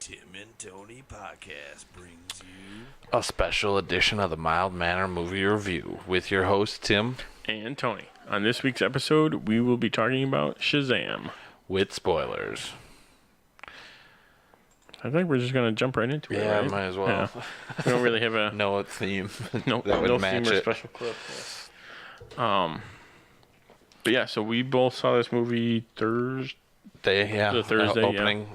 Tim and Tony podcast brings you a special edition of the Mild Manner Movie Review with your host, Tim. And Tony. On this week's episode, we will be talking about Shazam. With spoilers. I think we're just going to jump right into it, Yeah, right? might as well. Yeah. We don't really have a No theme. no that would match theme or it. special clip. But yeah, so we both saw this movie Thursday. The Thursday,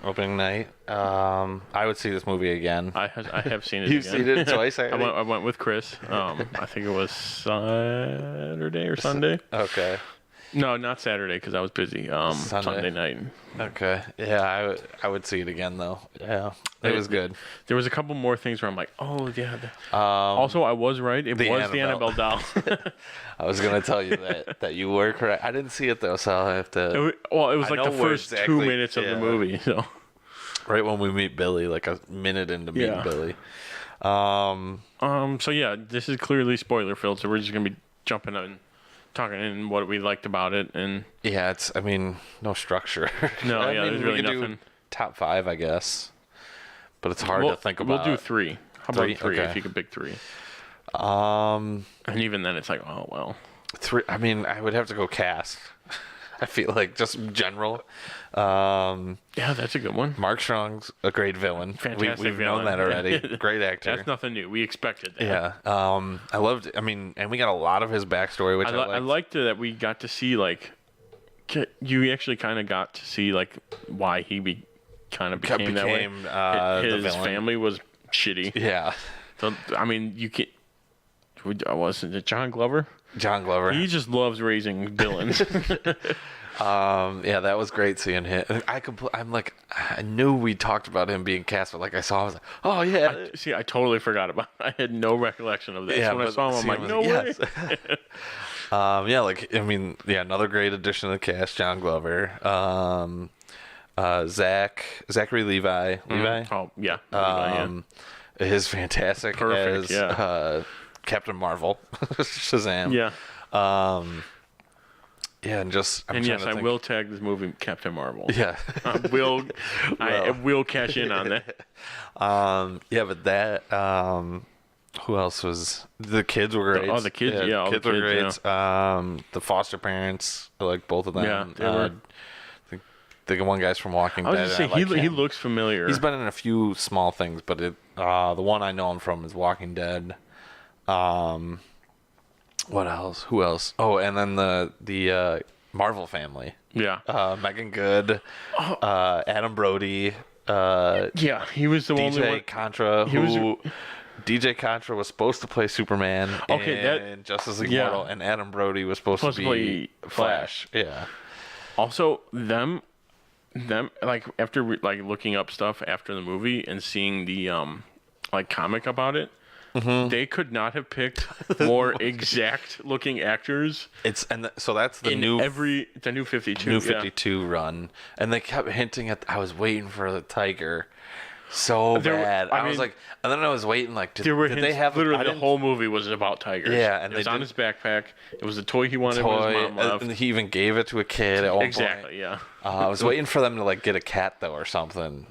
opening night. I would see this movie again. I have seen it. You've again. seen it twice already? I went with Chris. I think it was Saturday or Sunday. Okay. No, not Saturday because I was busy. Sunday night. Okay. Yeah, I would see it again though. Yeah, it was good. There was a couple more things where I'm like, oh yeah. Also, I was right. It was the Annabelle doll. I was gonna tell you that you were correct. I didn't see it though, so I'll have to. It was like the first 2 minutes of the yeah. movie. So right when we meet Billy, like a minute into meeting Billy. So yeah, this is clearly spoiler filled. So we're just gonna be jumping in, talking in what we liked about it, and yeah, no structure. No, I yeah, mean, there's really we could nothing. do top 5, I guess, but it's hard to think about. We'll do 3. How about 3 Okay. if you could pick 3? And even then, it's like, oh well. 3. I mean, I would have to go cast. I feel like just general. Yeah, that's a good one. Mark Strong's a great villain. Fantastic We've villain. known that already. Great actor. That's nothing new. We expected that. Yeah. I loved. I mean, and we got a lot of his backstory, which I liked that we got to see you actually kind of got to see why he became that way. His the villain. family was shitty. Yeah. So I mean, you can't. Wasn't it John Glover? John Glover. He just loves raising villains. Yeah, that was great seeing him. I'm like, I knew we talked about him being cast, but I saw him, I was like, oh yeah. I totally forgot about it. I had no recollection of this. Yeah, when I saw him, I'm like, no yes. way. Yeah, another great addition to the cast, John Glover. Zachary Levi. Levi? Oh, yeah. Is fantastic. Perfect, as Captain Marvel. Shazam. Yeah. Yeah, and just I will tag this movie Captain Marvel. Yeah. I will cash in on that. Yeah, but that who else was the kids were great. The kids, yeah, all kids the were kids, great. The foster parents, I like both of them. Yeah, they were. The one guy's from Walking Dead. I was just saying, he looks familiar. He's been in a few small things, but the one I know him from is Walking Dead. What else? Who else? Oh, and then the Marvel family. Yeah. Megan Good, Adam Brody. Yeah, he was the only DJ one. Contra, DJ Contra was supposed to play Superman in Justice League Immortal, and Adam Brody was supposed to be Flash. Yeah. Also, them after looking up stuff after the movie and seeing the comic about it, they could not have picked more exact looking actors. So that's the new 52. New 52 run, and they kept hinting at. I was waiting for the tiger. So bad. I was like, and then I was waiting. Did they have literally the whole movie was about tigers? Yeah, and it was on his backpack. It was the toy he wanted when his mom left. And he even gave it to a kid at one point. Exactly. Yeah. I was waiting for them to get a cat though or something,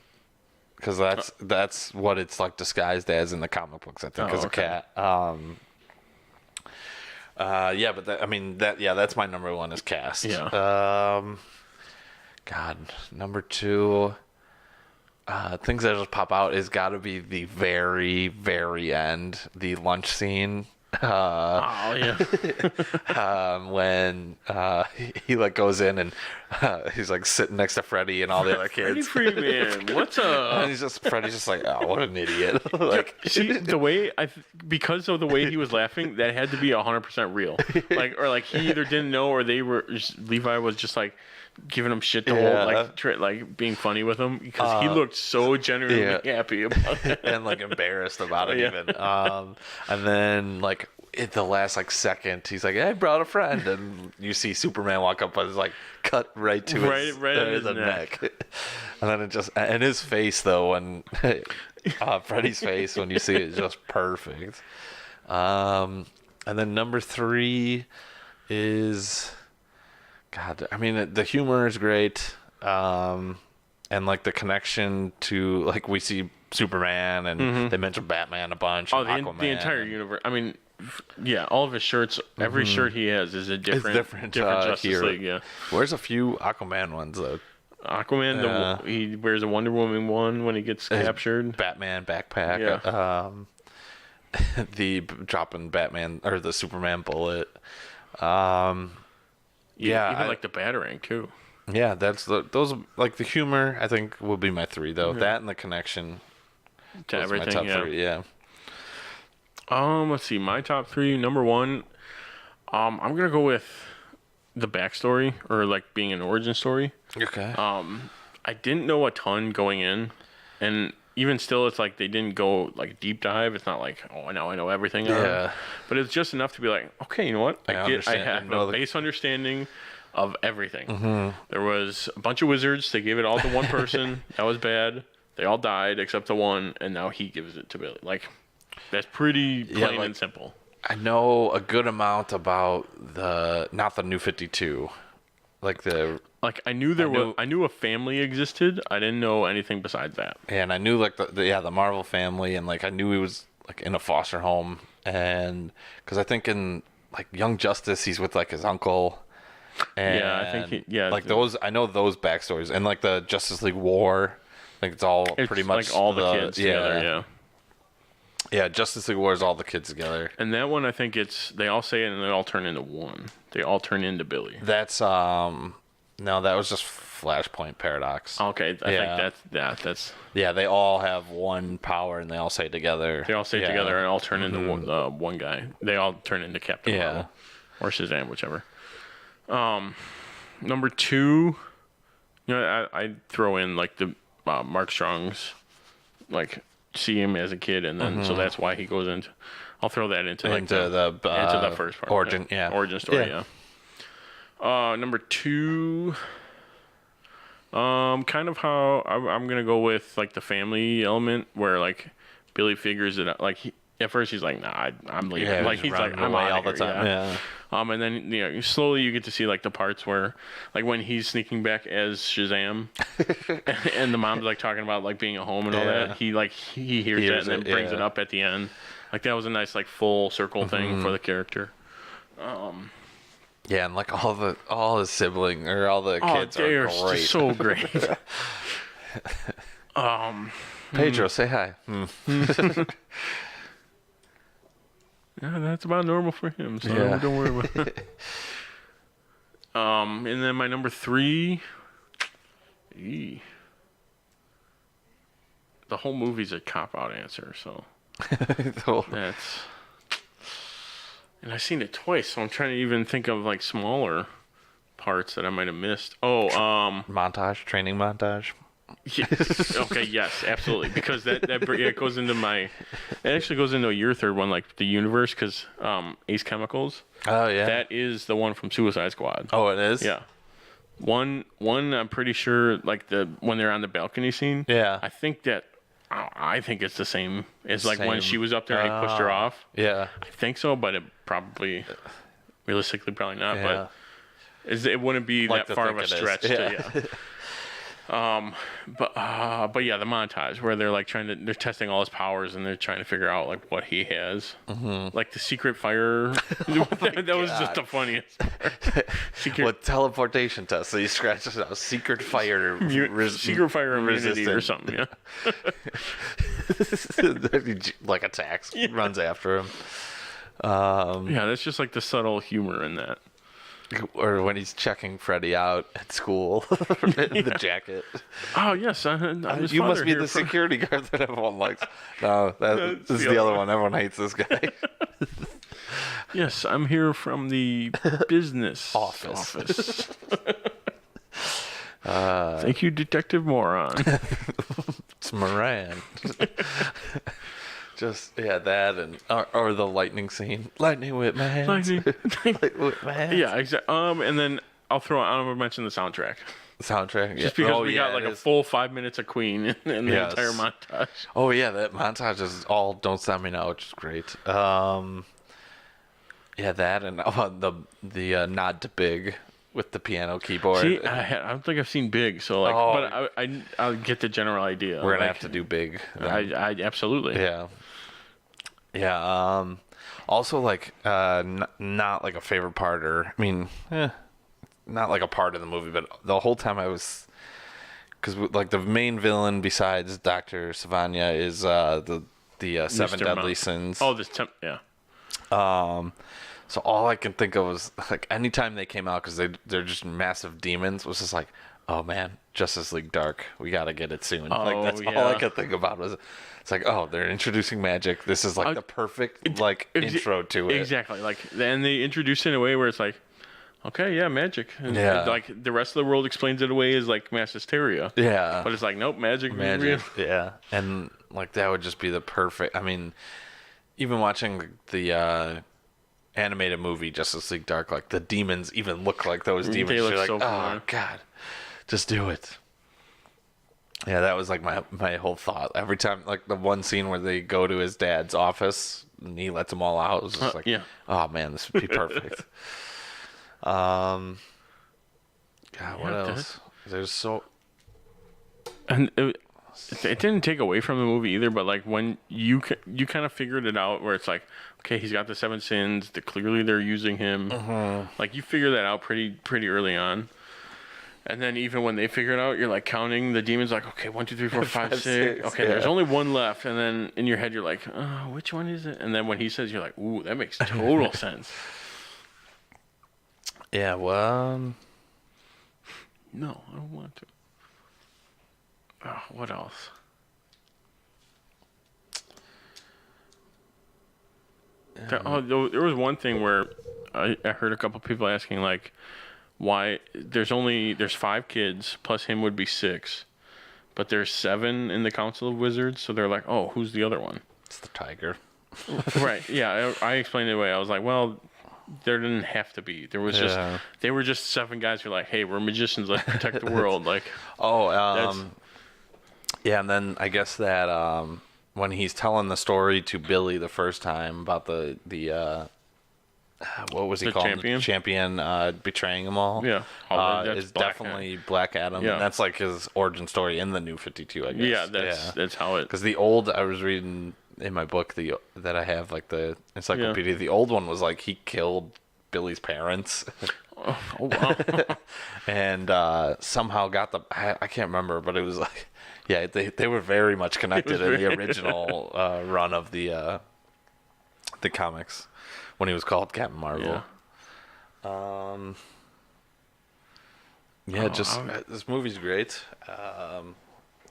because that's what it's disguised as in the comic books. I think is a cat. Yeah, but that's my number one is cast. Yeah. God, number 2. Things that just pop out is got to be the very, very end, the lunch scene. Oh yeah. When he goes in and he's sitting next to Freddy and all the other kids. Freddie Freeman, what's up? And Freddy's just like, oh, what an idiot. See, the way because of the way he was laughing, that had to be 100% real. He either didn't know or Levi was just giving him shit to hold, being funny with him because he looked so genuinely happy about it and embarrassed about it even. And then at the last second, he's like, "Hey, I brought a friend," and you see Superman walk up and it's cut right to his neck. And then it just and his face though, when Freddy's face when you see it is just perfect. And then number 3 is. God, I mean, the humor is great. and like the connection to like we see Superman and they mention Batman a bunch. Oh, and the entire universe. I mean, yeah, all of his shirts, every shirt he has is a different Justice hero. League. Yeah, Where's a few Aquaman ones though? Aquaman, he wears a Wonder Woman one when he gets captured. Batman backpack. Yeah. The dropping Batman or the Superman bullet. Even like the Batarang too. Yeah, those like the humor. I think will be my 3 though. That and the connection to everything. My top 3, yeah. Let's see. My top 3. Number 1. I'm gonna go with the backstory or like being an origin story. Okay. I didn't know a ton going in, and even still, it's like they didn't go like deep dive. It's not like, oh, I know everything. Yeah. But it's just enough to be like, okay, you know what? I have a base understanding of everything. Mm-hmm. There was a bunch of wizards. They gave it all to one person. That was bad. They all died except the one, and now he gives it to Billy. Like, that's pretty plain and simple. I know a good amount about not the New 52, like I knew a family existed. I didn't know anything besides that. And I knew like the Marvel family, and like I knew he was like in a foster home, and because I think in like Young Justice he's with like his uncle. And I think those I know those backstories, and like the Justice League War, like it's pretty much like all the kids together. Yeah. Yeah, Justice League War is all the kids together. And that one, I think they all say it and they all turn into one. They all turn into Billy. That's no, that was just Flashpoint Paradox. Okay, I think that's. Yeah, they all have one power and they all say together. They all say together and all turn into one guy. They all turn into Captain Marvel or Shazam, whichever. Number 2, I throw in like the Mark Strong's, like see him as a kid, and then so that's why he goes into. I'll throw that into the first part. Origin story. Yeah. Number 2. Kind of how I'm gonna go with like the family element where like Billy figures it out. Like at first he's like, nah, I'm leaving. Yeah, like he's like, I'm away all the time. Yeah. And then slowly you get to see like the parts where like when he's sneaking back as Shazam, and the mom's like talking about like being at home and all that. He hears that and then brings it up at the end. Like that was a nice like full circle thing for the character. Yeah, and like all his siblings or all the kids are great. Just so great. Pedro, say hi. Yeah, that's about normal for him, so don't worry about it. And then my number 3, the whole movie's a cop-out answer, so that's... And I've seen it twice, so I'm trying to even think of like smaller parts that I might have missed. Training montage. Yes. Okay. Yes. Absolutely. Because that goes into it actually goes into your third one, like the universe, because Ace Chemicals. Oh yeah. That is the one from Suicide Squad. Oh, it is. Yeah. One. I'm pretty sure, like when they're on the balcony scene. Yeah. I think it's the same as like when she was up there and he pushed her off. Yeah. I think so, but it probably, realistically, probably not. Yeah. But it wouldn't be like that far of a stretch. But yeah, the montage where they're like they're testing all his powers and they're trying to figure out like what he has, like the secret fire. that was just the funniest part. What teleportation test? So he scratches out secret fire, secret fire immunity or something. Yeah, like attacks, runs after him. Yeah, that's just like the subtle humor in that. Or when he's checking Freddy out at school in the jacket. Oh, yes. You must be the security guard that everyone likes. No, this is the other one. Everyone hates this guy. Yes, I'm here from the business office. Thank you, Detective Moron. It's Moran. Just that and or the lightning scene. Lightning with my hands. Lightning with my hands. Yeah, exactly. And then I'm gonna mention the soundtrack. Soundtrack, yeah. Just because we got like a full 5 minutes of Queen in the entire montage. Oh yeah, that montage is all "Don't Stop Me Now," which is great. Yeah, that and the nod to Big with the piano keyboard. See, I don't think I've seen Big, so like, Oh. but I'll get the general idea. We're gonna like, have to do Big. I absolutely. Yeah. Yeah. Also, like, not like a favorite part, or I mean, not like a part of the movie, but the whole time I was, because like the main villain besides Dr. Savanya is the Seven Mr. Deadly Mount. Sins. Oh, yeah. So all I can think of was like anytime they came out, because they're just massive demons, was just like, oh man, Justice League Dark, we gotta get it soon. Like that's all I could think about was, it's like, oh, they're introducing magic. This is like the perfect intro to it. Exactly. Like, then they introduce it in a way where it's like, okay, yeah, magic. And like the rest of the world explains it away as like mass hysteria. Yeah. But it's like, nope, magic. Magic. Yeah. And like that would just be the perfect. I mean, even watching the animated movie Justice League Dark, like the demons even look like those demons. They look You're so like, oh god, just do it. Yeah, that was like my whole thought. Every time, like the one scene where they go to his dad's office and he lets them all out, it was just like, oh man, this would be perfect. God, what else? There's so, and it didn't take away from the movie either, but like when you kind of figured it out, where it's like, okay, he's got the 7 sins. Clearly they're using him. Like you figure that out pretty early on. And then even when they figure it out, you're like counting the demons, like, okay, 1, 2, 3, 4, 5, 6. Okay, there's only one left. And then in your head, you're like, oh, which one is it? And then when he says, you're like, ooh, that makes total sense. Yeah, well, no, I don't want to. Oh, what else? There was one thing where I heard a couple people asking, like, why there's 5 kids plus him would be 6, but there's 7 in the Council of Wizards, so they're like, oh, who's the other one? it's the tiger. Right? Yeah, I explained it away. I was like, well, there didn't have to be. There was just they were just 7 guys who were like, hey, we're magicians, let's protect the world. Like, yeah, and then I guess that when he's telling the story to Billy the first time about the what was he called? Champion? The champion betraying them all. Yeah. Is definitely Black Adam. Yeah. And that's like his origin story in the New 52, I guess. Yeah, that's how it. Because the old, I was reading in my book that I have, like the encyclopedia, the old one was like he killed Billy's parents. Oh wow. And somehow got I can't remember, but it was like, yeah, they were very much connected in the original run of the comics when he was called Captain Marvel. This movie's great.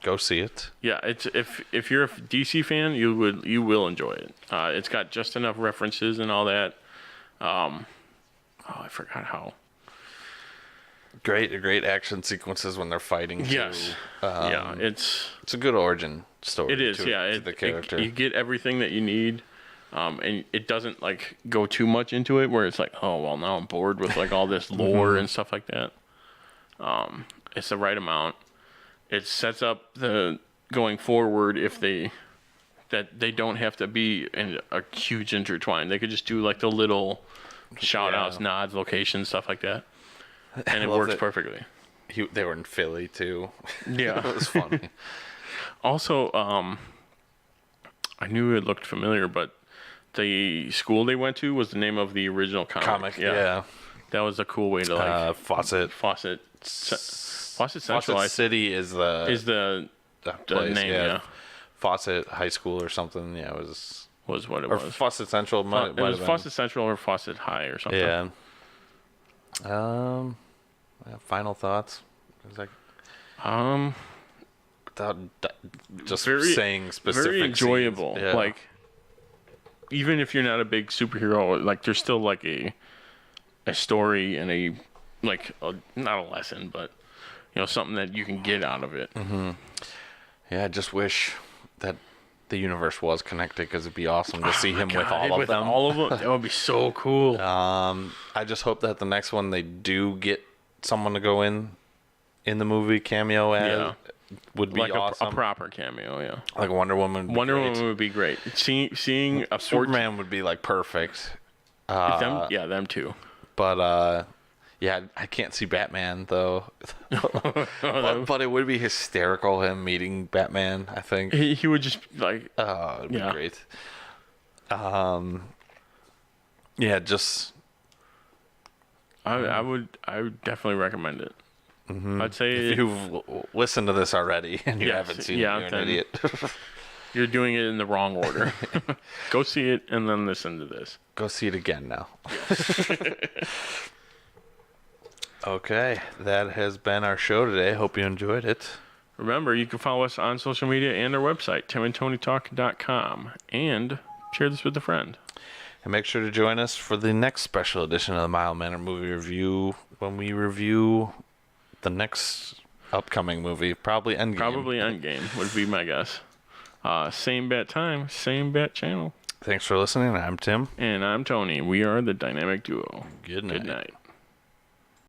Go see it. Yeah, it's if you're a DC fan, you will enjoy it. It's got just enough references and all that. I forgot how. Great action sequences when they're fighting. Yes. It's a good origin story. It is. To the character. You get everything that you need. And it doesn't like go too much into it where it's like, oh well, now I'm bored with like all this lore and stuff like that. It's the right amount. It sets up the going forward that they don't have to be in a huge intertwine. They could just do like the little shout outs, nods, locations, stuff like that. And it works perfectly. They were in Philly too. Yeah. It was funny. Also, I knew it looked familiar, but the school they went to was the name of the original comic. Yeah. That was a cool way to like Fawcett Central. Fawcett City is the place, name. Yeah. Fawcett High School or something. Yeah, it was what it or was. Fawcett Central. It was Fawcett Central or Fawcett High or something. Yeah. Final thoughts. It was like without just saying specific. Very enjoyable. Scenes. Yeah. Like, even if you're not a big superhero, like there's still like a story and not a lesson, but something that you can get out of it. Mm-hmm. Yeah, I just wish that the universe was connected because it'd be awesome to see him with all of them. All of them, that would be so cool. I just hope that the next one they do get someone to go in the movie cameo as. Would be like awesome. A proper cameo, yeah. Like Wonder Woman. Woman would be great. Seeing a Superman would be like perfect. them too. But Yeah, I can't see Batman though. but it would be hysterical him meeting Batman. I think He would just like. oh, it'd be great. Yeah, just. I would definitely recommend it. Mm-hmm. I'd say if you've listened to this already and you haven't seen it, you're an idiot. You're doing it in the wrong order. Go see it and then listen to this. Go see it again now. Okay, that has been our show today. Hope you enjoyed it. Remember, you can follow us on social media and our website, timandtonytalk.com, and share this with a friend. And make sure to join us for the next special edition of the Mile Manor Movie Review when we review the next upcoming movie, probably Endgame. Probably Endgame would be my guess. Same bat time, same bat channel. Thanks for listening. I'm Tim. And I'm Tony. We are the Dynamic Duo. Good night. Good night.